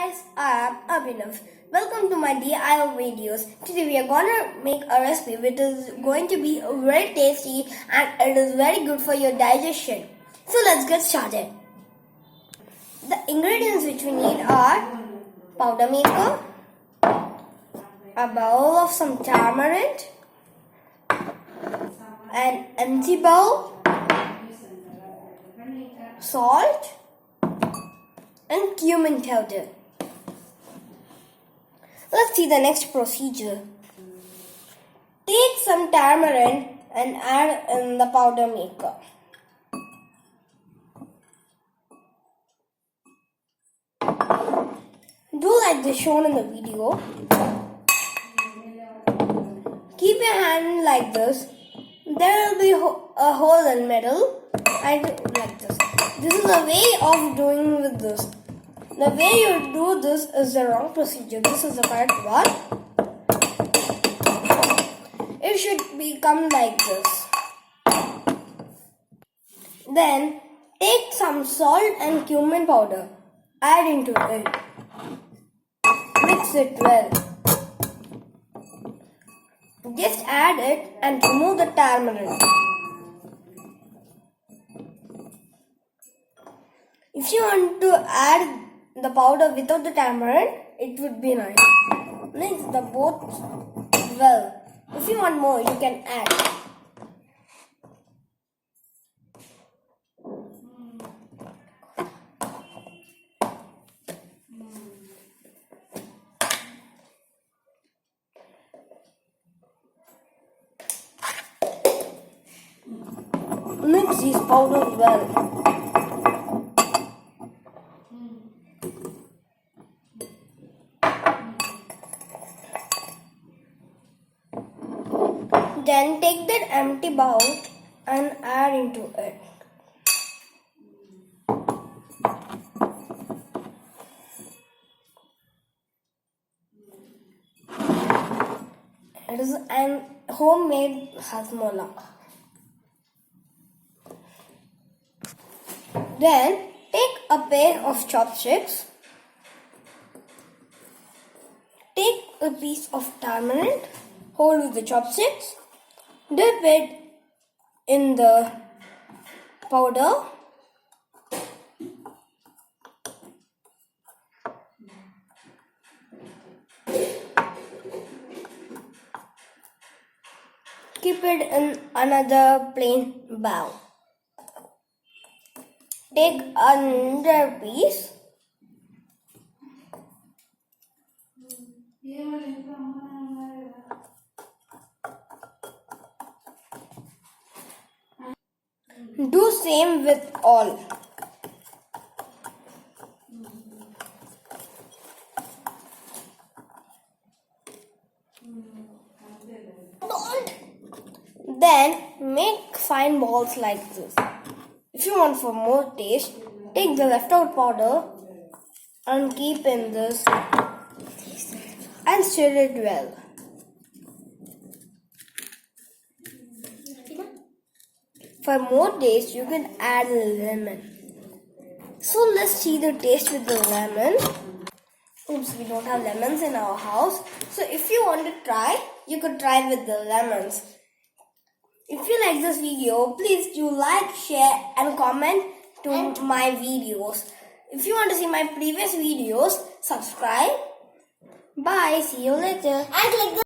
guys, I am Abhinav. Welcome to my DIY videos. Today we are gonna make a recipe which is going to be very tasty and it is very good for your digestion. So let's get started. The ingredients which we need are powder maker, a bowl of some tamarind, an empty bowl, salt, and cumin powder. Let's see the next procedure. Take some tamarind and add in the powder maker. Do like this shown in the video. Keep your hand like this. There will be a hole in the middle and like this. This is the way of doing with this. The way you do this is the wrong procedure. This is the correct one. It should become like this. Then take some salt and cumin powder. Add into it. Mix it well. Just add it and remove the tamarind. If you want to add the powder without the tamarind, it would be nice. Mix the both well. If you want more, you can add. Mix these powders well. Then take that empty bowl and add into it. It is an homemade hajmola. Then take a pair of chopsticks. Take a piece of tamarind, hold with the chopsticks, dip it in the powder. Keep it in another plain bowl. Take another piece. Do same with all. Then make fine balls like this. If you want for more taste, take the leftover powder and keep in this and stir it well. For more taste, you can add lemon. So let's see the taste with the lemon. Oops, we don't have lemons in our house. So if you want to try, you could try with the lemons. If you like this video, please do like, share and comment to my videos. If you want to see my previous videos, subscribe. Bye. See you later. And click the